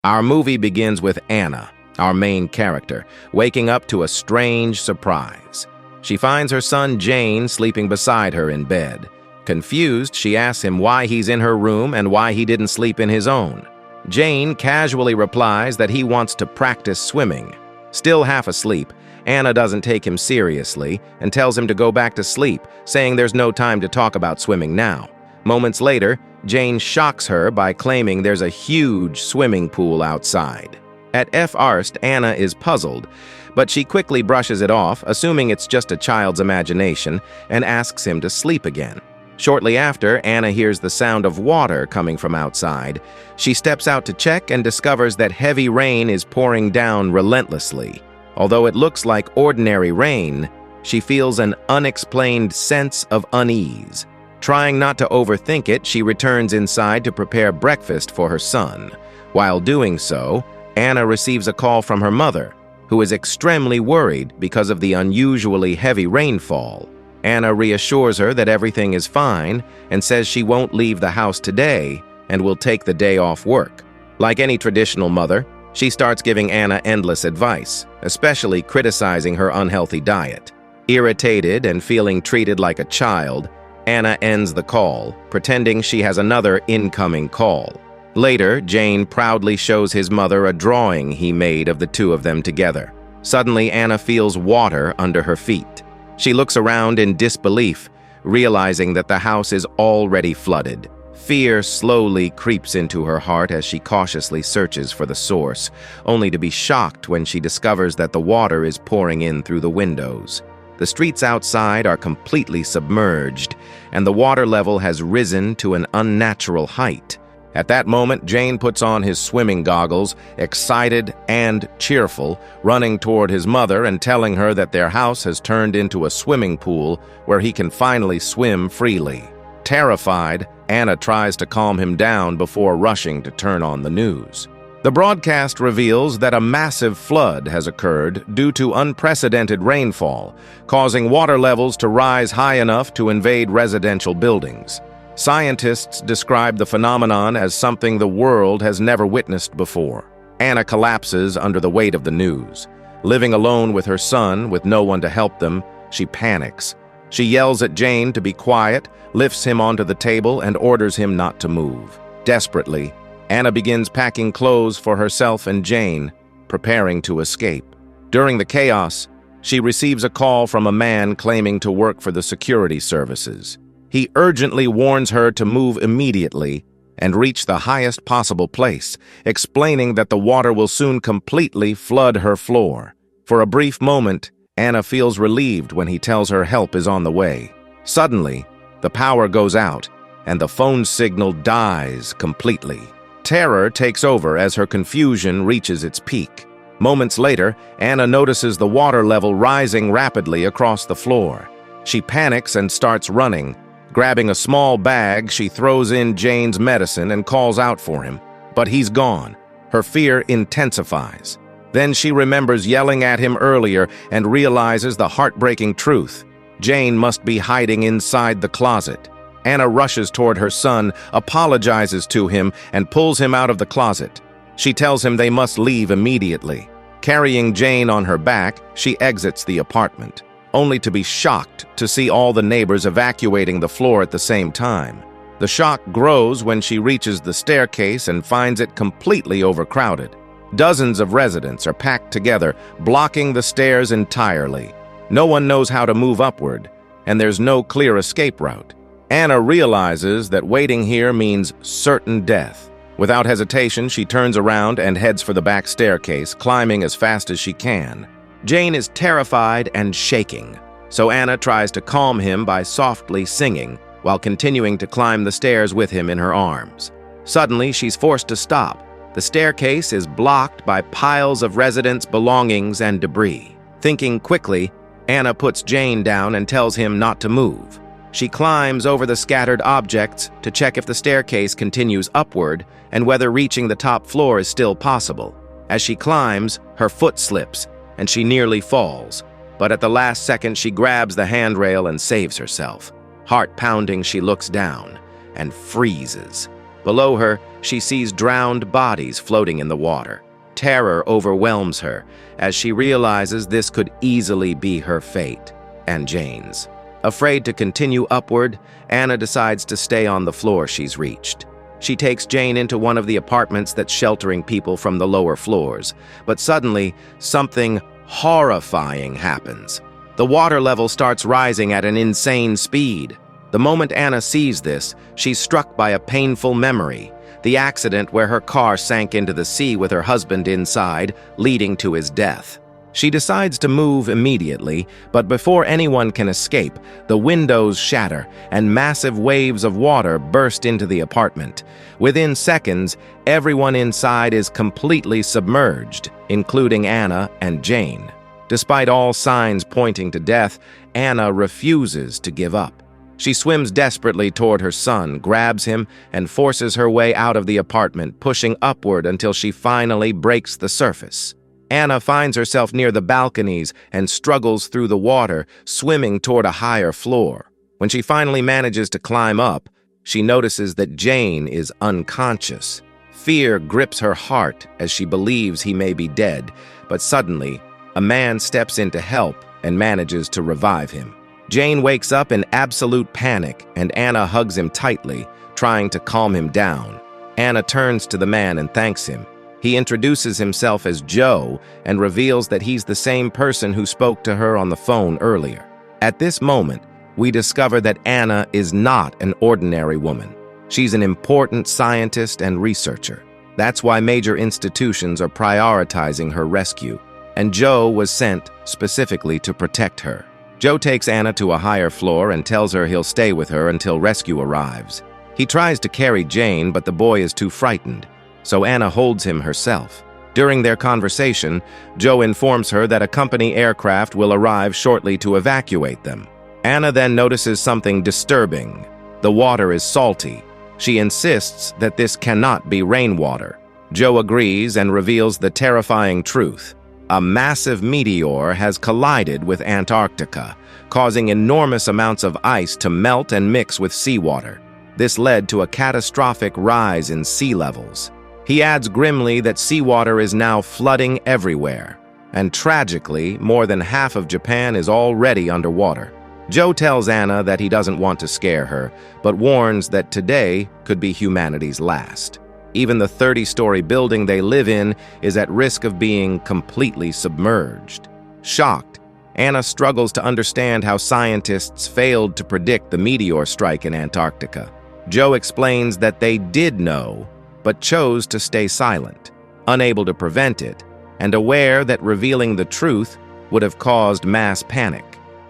Our movie begins with Anna, our main character, waking up to a strange surprise. She finds her son Jane sleeping beside her in bed. Confused, she asks him why he's in her room and why he didn't sleep in his own. Jane casually replies that he wants to practice swimming. Still half asleep, Anna doesn't take him seriously and tells him to go back to sleep, saying there's no time to talk about swimming now. Moments later, Jane shocks her by claiming there's a huge swimming pool outside. At first, Anna is puzzled, but she quickly brushes it off, assuming it's just a child's imagination, and asks him to sleep again. Shortly after, Anna hears the sound of water coming from outside. She steps out to check and discovers that heavy rain is pouring down relentlessly. Although it looks like ordinary rain, she feels an unexplained sense of unease. Trying not to overthink it, she returns inside to prepare breakfast for her son. While doing so, Anna receives a call from her mother, who is extremely worried because of the unusually heavy rainfall. Anna reassures her that everything is fine and says she won't leave the house today and will take the day off work. Like any traditional mother, she starts giving Anna endless advice, especially criticizing her unhealthy diet. Irritated and feeling treated like a child, Anna ends the call, pretending she has another incoming call. Later, Jane proudly shows his mother a drawing he made of the two of them together. Suddenly, Anna feels water under her feet. She looks around in disbelief, realizing that the house is already flooded. Fear slowly creeps into her heart as she cautiously searches for the source, only to be shocked when she discovers that the water is pouring in through the windows. The streets outside are completely submerged, and the water level has risen to an unnatural height. At that moment, Jane puts on his swimming goggles, excited and cheerful, running toward his mother and telling her that their house has turned into a swimming pool where he can finally swim freely. Terrified, Anna tries to calm him down before rushing to turn on the news. The broadcast reveals that a massive flood has occurred due to unprecedented rainfall, causing water levels to rise high enough to invade residential buildings. Scientists describe the phenomenon as something the world has never witnessed before. Anna collapses under the weight of the news. Living alone with her son, with no one to help them, she panics. She yells at Jane to be quiet, lifts him onto the table, and orders him not to move. Desperately, Anna begins packing clothes for herself and Jane, preparing to escape. During the chaos, she receives a call from a man claiming to work for the security services. He urgently warns her to move immediately and reach the highest possible place, explaining that the water will soon completely flood her floor. For a brief moment, Anna feels relieved when he tells her help is on the way. Suddenly, the power goes out, and the phone signal dies completely. Terror takes over as her confusion reaches its peak. Moments later, Anna notices the water level rising rapidly across the floor. She panics and starts running. Grabbing a small bag, she throws in Jane's medicine and calls out for him. But he's gone. Her fear intensifies. Then she remembers yelling at him earlier and realizes the heartbreaking truth. Jane must be hiding inside the closet. Anna rushes toward her son, apologizes to him, and pulls him out of the closet. She tells him they must leave immediately. Carrying Jane on her back, she exits the apartment, only to be shocked to see all the neighbors evacuating the floor at the same time. The shock grows when she reaches the staircase and finds it completely overcrowded. Dozens of residents are packed together, blocking the stairs entirely. No one knows how to move upward, and there's no clear escape route. Anna realizes that waiting here means certain death. Without hesitation, she turns around and heads for the back staircase, climbing as fast as she can. Jane is terrified and shaking, so Anna tries to calm him by softly singing, while continuing to climb the stairs with him in her arms. Suddenly, she's forced to stop. The staircase is blocked by piles of residents' belongings and debris. Thinking quickly, Anna puts Jane down and tells him not to move. She climbs over the scattered objects to check if the staircase continues upward and whether reaching the top floor is still possible. As she climbs, her foot slips, and she nearly falls. But at the last second, she grabs the handrail and saves herself. Heart pounding, she looks down and freezes. Below her, she sees drowned bodies floating in the water. Terror overwhelms her as she realizes this could easily be her fate and Jane's. Afraid to continue upward, Anna decides to stay on the floor she's reached. She takes Jane into one of the apartments that's sheltering people from the lower floors, but suddenly, something horrifying happens. The water level starts rising at an insane speed. The moment Anna sees this, she's struck by a painful memory, the accident where her car sank into the sea with her husband inside, leading to his death. She decides to move immediately, but before anyone can escape, the windows shatter and massive waves of water burst into the apartment. Within seconds, everyone inside is completely submerged, including Anna and Jane. Despite all signs pointing to death, Anna refuses to give up. She swims desperately toward her son, grabs him, and forces her way out of the apartment, pushing upward until she finally breaks the surface. Anna finds herself near the balconies and struggles through the water, swimming toward a higher floor. When she finally manages to climb up, she notices that Jane is unconscious. Fear grips her heart as she believes he may be dead, but suddenly, a man steps in to help and manages to revive him. Jane wakes up in absolute panic, and Anna hugs him tightly, trying to calm him down. Anna turns to the man and thanks him. He introduces himself as Joe and reveals that he's the same person who spoke to her on the phone earlier. At this moment, we discover that Anna is not an ordinary woman. She's an important scientist and researcher. That's why major institutions are prioritizing her rescue, and Joe was sent specifically to protect her. Joe takes Anna to a higher floor and tells her he'll stay with her until rescue arrives. He tries to carry Jane, but the boy is too frightened, so Anna holds him herself. During their conversation, Joe informs her that a company aircraft will arrive shortly to evacuate them. Anna then notices something disturbing. The water is salty. She insists that this cannot be rainwater. Joe agrees and reveals the terrifying truth. A massive meteor has collided with Antarctica, causing enormous amounts of ice to melt and mix with seawater. This led to a catastrophic rise in sea levels. He adds grimly that seawater is now flooding everywhere, and tragically, more than half of Japan is already underwater. Joe tells Anna that he doesn't want to scare her, but warns that today could be humanity's last. Even the 30-story building they live in is at risk of being completely submerged. Shocked, Anna struggles to understand how scientists failed to predict the meteor strike in Antarctica. Joe explains that they did know, but chose to stay silent, unable to prevent it, and aware that revealing the truth would have caused mass panic.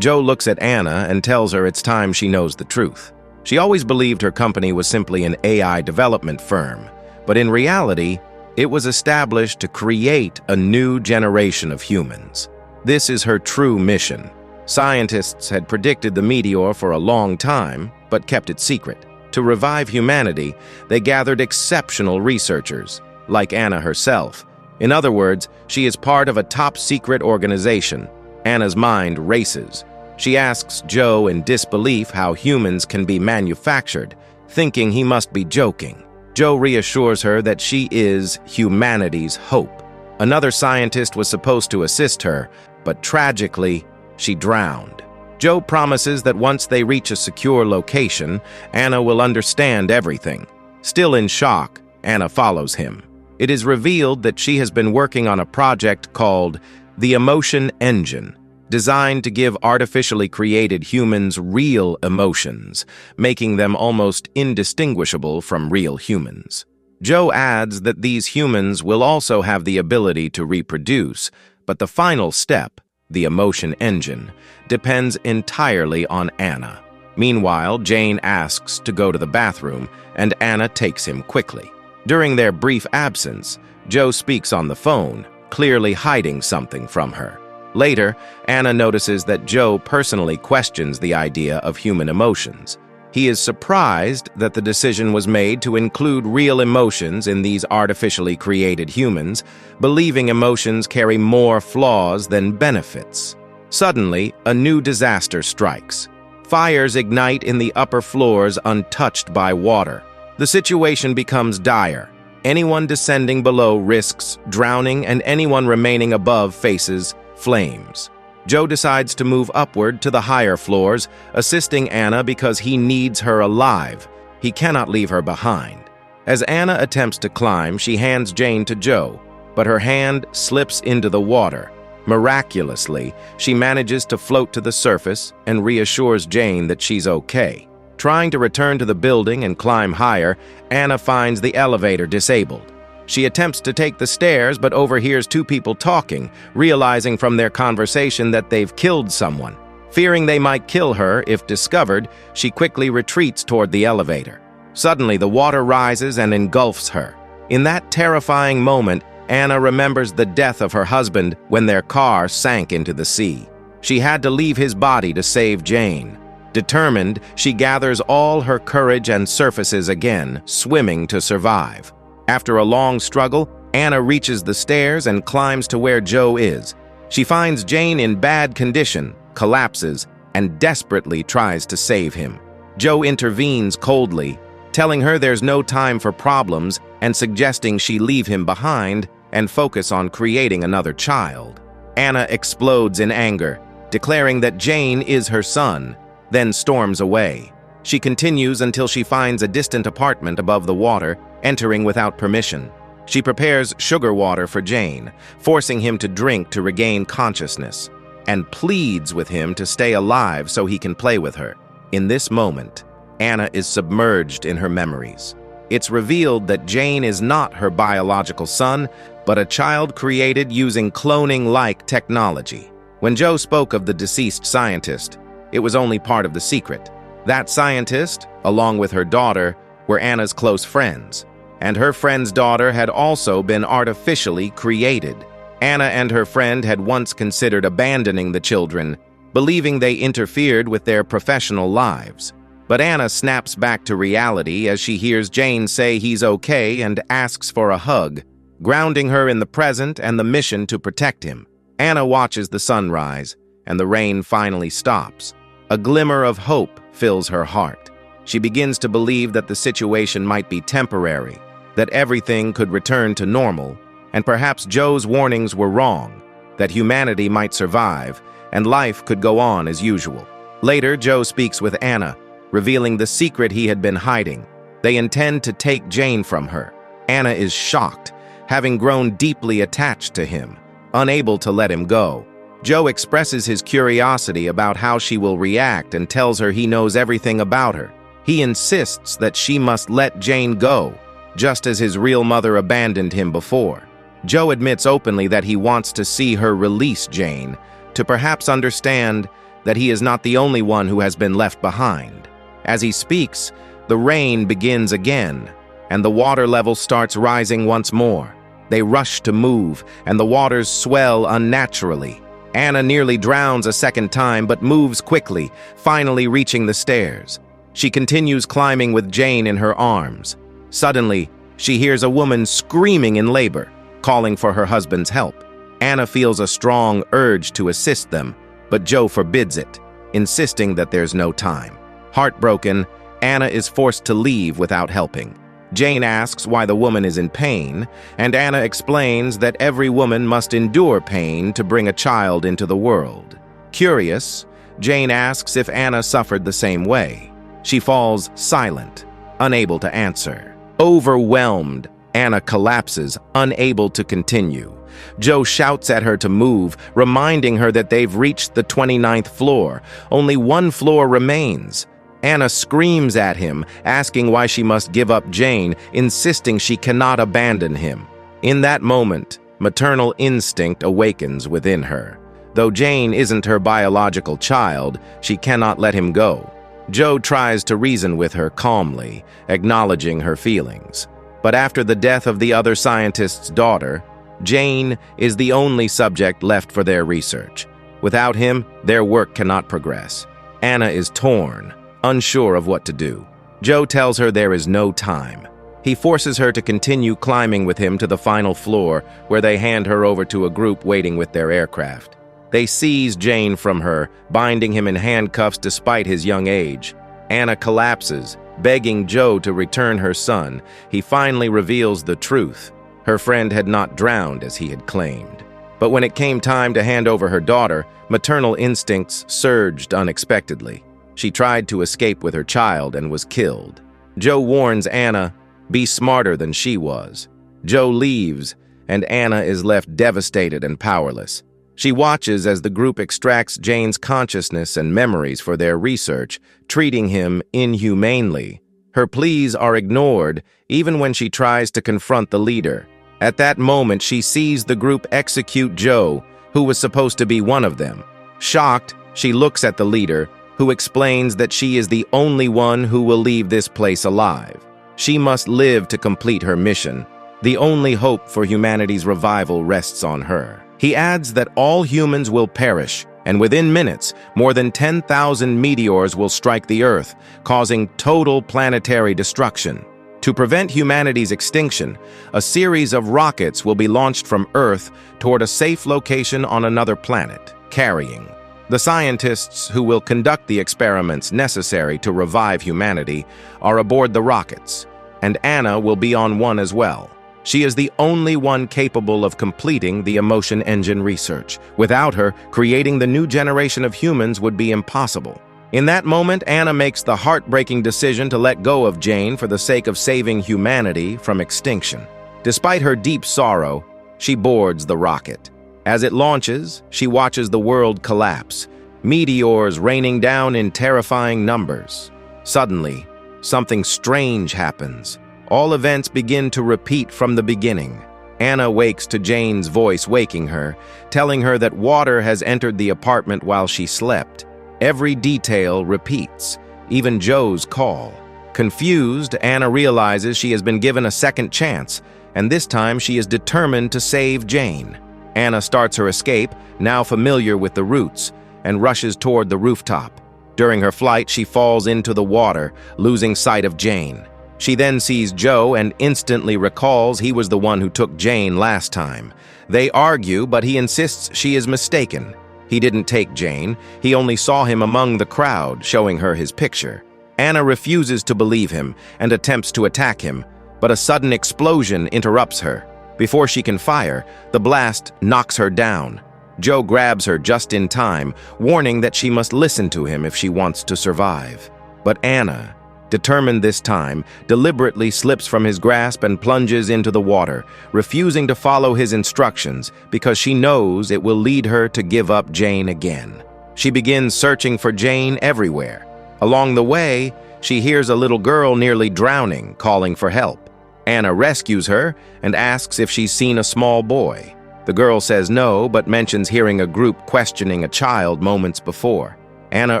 Joe looks at Anna and tells her it's time she knows the truth. She always believed her company was simply an AI development firm, but in reality, it was established to create a new generation of humans. This is her true mission. Scientists had predicted the meteor for a long time, but kept it secret. To revive humanity, they gathered exceptional researchers, like Anna herself. In other words, she is part of a top-secret organization. Anna's mind races. She asks Joe in disbelief how humans can be manufactured, thinking he must be joking. Joe reassures her that she is humanity's hope. Another scientist was supposed to assist her, but tragically, she drowned. Joe promises that once they reach a secure location, Anna will understand everything. Still in shock, Anna follows him. It is revealed that she has been working on a project called the Emotion Engine, designed to give artificially created humans real emotions, making them almost indistinguishable from real humans. Joe adds that these humans will also have the ability to reproduce, but the final step, the Emotion Engine, depends entirely on Anna. Meanwhile, Jane asks to go to the bathroom, and Anna takes him quickly. During their brief absence, Joe speaks on the phone, clearly hiding something from her. Later, Anna notices that Joe personally questions the idea of human emotions. He is surprised that the decision was made to include real emotions in these artificially created humans, believing emotions carry more flaws than benefits. Suddenly, a new disaster strikes. Fires ignite in the upper floors untouched by water. The situation becomes dire. Anyone descending below risks drowning, and anyone remaining above faces flames. Joe decides to move upward to the higher floors, assisting Anna because he needs her alive. He cannot leave her behind. As Anna attempts to climb, she hands Jane to Joe, but her hand slips into the water. Miraculously, she manages to float to the surface and reassures Jane that she's okay. Trying to return to the building and climb higher, Anna finds the elevator disabled. She attempts to take the stairs but overhears two people talking, realizing from their conversation that they've killed someone. Fearing they might kill her if discovered, she quickly retreats toward the elevator. Suddenly, the water rises and engulfs her. In that terrifying moment, Anna remembers the death of her husband when their car sank into the sea. She had to leave his body to save Jane. Determined, she gathers all her courage and surfaces again, swimming to survive. After a long struggle, Anna reaches the stairs and climbs to where Joe is. She finds Jane in bad condition, collapses, and desperately tries to save him. Joe intervenes coldly, telling her there's no time for problems and suggesting she leave him behind and focus on creating another child. Anna explodes in anger, declaring that Jane is her son, then storms away. She continues until she finds a distant apartment above the water, entering without permission. She prepares sugar water for Jane, forcing him to drink to regain consciousness, and pleads with him to stay alive so he can play with her. In this moment, Anna is submerged in her memories. It's revealed that Jane is not her biological son, but a child created using cloning-like technology. When Joe spoke of the deceased scientist, it was only part of the secret. That scientist, along with her daughter, were Anna's close friends, and her friend's daughter had also been artificially created. Anna and her friend had once considered abandoning the children, believing they interfered with their professional lives. But Anna snaps back to reality as she hears Jane say he's okay and asks for a hug, grounding her in the present and the mission to protect him. Anna watches the sunrise, and the rain finally stops. A glimmer of hope fills her heart. She begins to believe that the situation might be temporary, that everything could return to normal, and perhaps Joe's warnings were wrong, that humanity might survive, and life could go on as usual. Later, Joe speaks with Anna, revealing the secret he had been hiding. They intend to take Jane from her. Anna is shocked, having grown deeply attached to him, unable to let him go. Joe expresses his curiosity about how she will react and tells her he knows everything about her. He insists that she must let Jane go, just as his real mother abandoned him before. Joe admits openly that he wants to see her release Jane, to perhaps understand that he is not the only one who has been left behind. As he speaks, the rain begins again, and the water level starts rising once more. They rush to move, and the waters swell unnaturally. Anna nearly drowns a second time but moves quickly, finally reaching the stairs. She continues climbing with Jane in her arms. Suddenly, she hears a woman screaming in labor, calling for her husband's help. Anna feels a strong urge to assist them, but Joe forbids it, insisting that there's no time. Heartbroken, Anna is forced to leave without helping. Jane asks why the woman is in pain, and Anna explains that every woman must endure pain to bring a child into the world. Curious, Jane asks if Anna suffered the same way. She falls silent, unable to answer. Overwhelmed, Anna collapses, unable to continue. Joe shouts at her to move, reminding her that they've reached the 29th floor. Only one floor remains. Anna screams at him, asking why she must give up Jane, insisting she cannot abandon him. In that moment, maternal instinct awakens within her. Though Jane isn't her biological child, she cannot let him go. Joe tries to reason with her calmly, acknowledging her feelings. But after the death of the other scientist's daughter, Jane is the only subject left for their research. Without him, their work cannot progress. Anna is torn, unsure of what to do. Joe tells her there is no time. He forces her to continue climbing with him to the final floor, where they hand her over to a group waiting with their aircraft. They seize Jane from her, binding him in handcuffs despite his young age. Anna collapses, Begging Joe to return her son, he finally reveals the truth. Her friend had not drowned as he had claimed. But when it came time to hand over her daughter, maternal instincts surged unexpectedly. She tried to escape with her child and was killed. Joe warns Anna, be smarter than she was. Joe leaves, and Anna is left devastated and powerless. She watches as the group extracts Jane's consciousness and memories for their research, treating him inhumanely. Her pleas are ignored, even when she tries to confront the leader. At that moment, she sees the group execute Joe, who was supposed to be one of them. Shocked, she looks at the leader, who explains that she is the only one who will leave this place alive. She must live to complete her mission. The only hope for humanity's revival rests on her. He adds that all humans will perish, and within minutes, more than 10,000 meteors will strike the Earth, causing total planetary destruction. To prevent humanity's extinction, a series of rockets will be launched from Earth toward a safe location on another planet, carrying. The scientists who will conduct the experiments necessary to revive humanity are aboard the rockets, and Anna will be on one as well. She is the only one capable of completing the emotion engine research. Without her, creating the new generation of humans would be impossible. In that moment, Anna makes the heartbreaking decision to let go of Jane for the sake of saving humanity from extinction. Despite her deep sorrow, she boards the rocket. As it launches, she watches the world collapse, meteors raining down in terrifying numbers. Suddenly, something strange happens. All events begin to repeat from the beginning. Anna wakes to Jane's voice waking her, telling her that water has entered the apartment while she slept. Every detail repeats, even Joe's call. Confused, Anna realizes she has been given a second chance, and this time she is determined to save Jane. Anna starts her escape, now familiar with the routes, and rushes toward the rooftop. During her flight, she falls into the water, losing sight of Jane. She then sees Joe and instantly recalls he was the one who took Jane last time. They argue, but he insists she is mistaken. He didn't take Jane. He only saw him among the crowd, showing her his picture. Anna refuses to believe him and attempts to attack him, but a sudden explosion interrupts her. Before she can fire, the blast knocks her down. Joe grabs her just in time, warning that she must listen to him if she wants to survive. But Anna, determined this time, deliberately slips from his grasp and plunges into the water, refusing to follow his instructions because she knows it will lead her to give up Jane again. She begins searching for Jane everywhere. Along the way, she hears a little girl nearly drowning, calling for help. Anna rescues her and asks if she's seen a small boy. The girl says no, but mentions hearing a group questioning a child moments before. Anna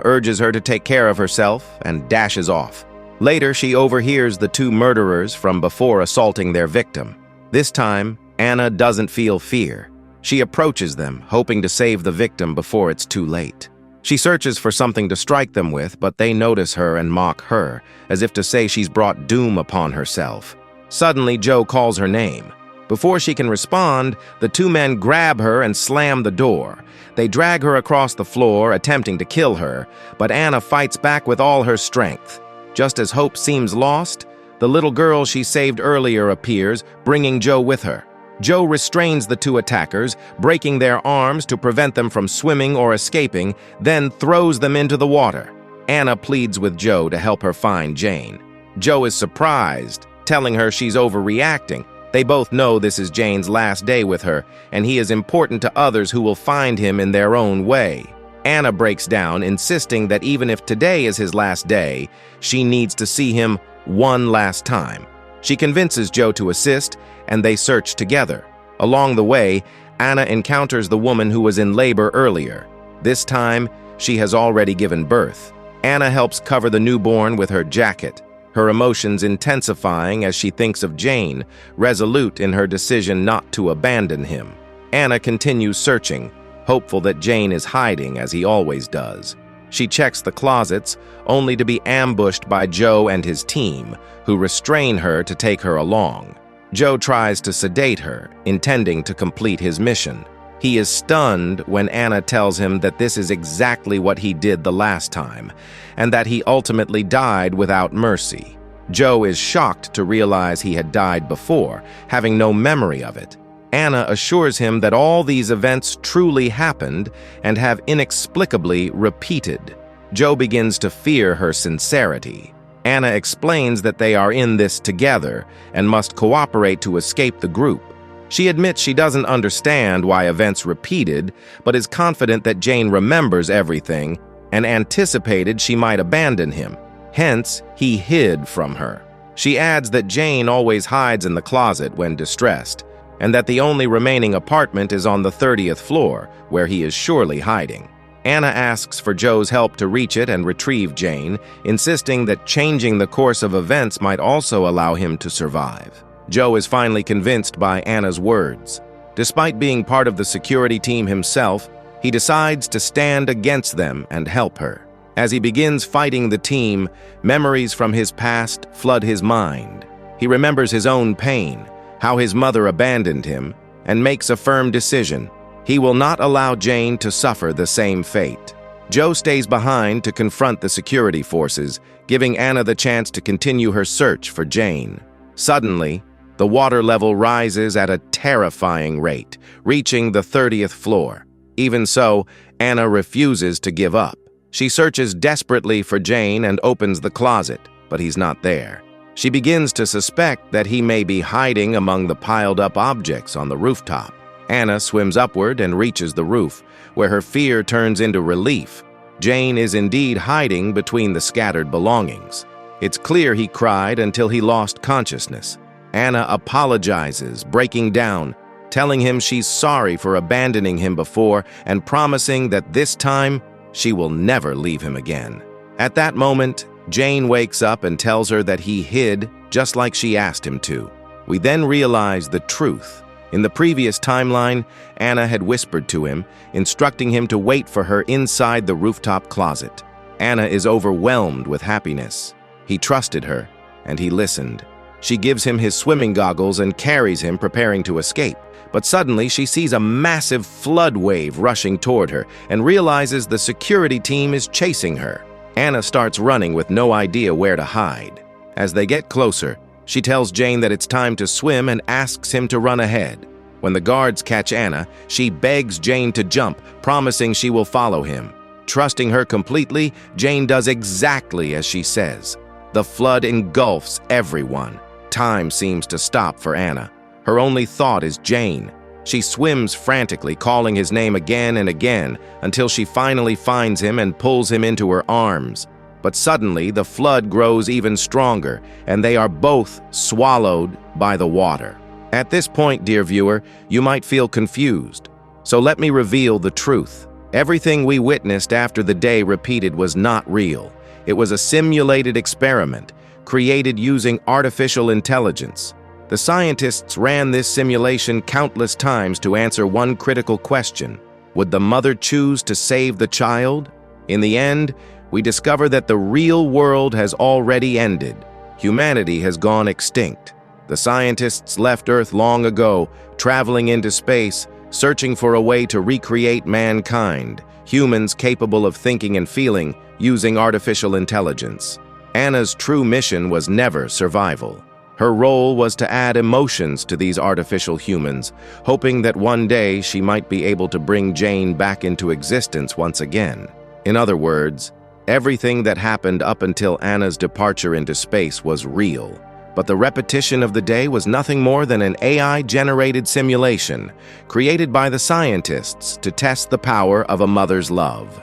urges her to take care of herself and dashes off. Later, she overhears the two murderers from before assaulting their victim. This time, Anna doesn't feel fear. She approaches them, hoping to save the victim before it's too late. She searches for something to strike them with, but they notice her and mock her, as if to say she's brought doom upon herself. Suddenly, Joe calls her name. Before she can respond, the two men grab her and slam the door. They drag her across the floor, attempting to kill her, but Anna fights back with all her strength. Just as hope seems lost, the little girl she saved earlier appears, bringing Joe with her. Joe restrains the two attackers, breaking their arms to prevent them from swimming or escaping, then throws them into the water. Anna pleads with Joe to help her find Jane. Joe is surprised, telling her she's overreacting. They both know this is Jane's last day with her, and he is important to others who will find him in their own way. Anna breaks down, insisting that even if today is his last day, she needs to see him one last time. She convinces Joe to assist, and they search together. Along the way, Anna encounters the woman who was in labor earlier. This time, she has already given birth. Anna helps cover the newborn with her jacket, her emotions intensifying as she thinks of Jane, resolute in her decision not to abandon him. Anna continues searching, hopeful that Jane is hiding as he always does. She checks the closets, only to be ambushed by Joe and his team, who restrain her to take her along. Joe tries to sedate her, intending to complete his mission. He is stunned when Anna tells him that this is exactly what he did the last time, and that he ultimately died without mercy. Joe is shocked to realize he had died before, having no memory of it. Anna assures him that all these events truly happened and have inexplicably repeated. Joe begins to fear her sincerity. Anna explains that they are in this together and must cooperate to escape the group. She admits she doesn't understand why events repeated, but is confident that Jane remembers everything and anticipated she might abandon him. Hence, he hid from her. She adds that Jane always hides in the closet when distressed, and that the only remaining apartment is on the 30th floor, where he is surely hiding. Anna asks for Joe's help to reach it and retrieve Jane, insisting that changing the course of events might also allow him to survive. Joe is finally convinced by Anna's words. Despite being part of the security team himself, he decides to stand against them and help her. As he begins fighting the team, memories from his past flood his mind. He remembers his own pain, how his mother abandoned him, and makes a firm decision. He will not allow Jane to suffer the same fate. Joe stays behind to confront the security forces, giving Anna the chance to continue her search for Jane. Suddenly, the water level rises at a terrifying rate, reaching the 30th floor. Even so, Anna refuses to give up. She searches desperately for Jane and opens the closet, but he's not there. She begins to suspect that he may be hiding among the piled-up objects on the rooftop. Anna swims upward and reaches the roof, where her fear turns into relief. Jane is indeed hiding between the scattered belongings. It's clear he cried until he lost consciousness. Anna apologizes, breaking down, telling him she's sorry for abandoning him before and promising that this time she will never leave him again. At that moment, Jane wakes up and tells her that he hid just like she asked him to. We then realize the truth. In the previous timeline, Anna had whispered to him, instructing him to wait for her inside the rooftop closet. Anna is overwhelmed with happiness. He trusted her, and he listened. She gives him his swimming goggles and carries him, preparing to escape. But suddenly, she sees a massive flood wave rushing toward her and realizes the security team is chasing her. Anna starts running with no idea where to hide. As they get closer, she tells Jane that it's time to swim and asks him to run ahead. When the guards catch Anna, she begs Jane to jump, promising she will follow him. Trusting her completely, Jane does exactly as she says. The flood engulfs everyone. Time seems to stop for Anna. Her only thought is Jane. She swims frantically, calling his name again and again, until she finally finds him and pulls him into her arms. But suddenly, the flood grows even stronger, and they are both swallowed by the water. At this point, dear viewer, you might feel confused. So let me reveal the truth. Everything we witnessed after the day repeated was not real. It was a simulated experiment, created using artificial intelligence. The scientists ran this simulation countless times to answer one critical question. Would the mother choose to save the child? In the end, we discover that the real world has already ended. Humanity has gone extinct. The scientists left Earth long ago, traveling into space, searching for a way to recreate mankind, humans capable of thinking and feeling, using artificial intelligence. Anna's true mission was never survival. Her role was to add emotions to these artificial humans, hoping that one day she might be able to bring Jane back into existence once again. In other words, everything that happened up until Anna's departure into space was real, but the repetition of the day was nothing more than an AI-generated simulation created by the scientists to test the power of a mother's love.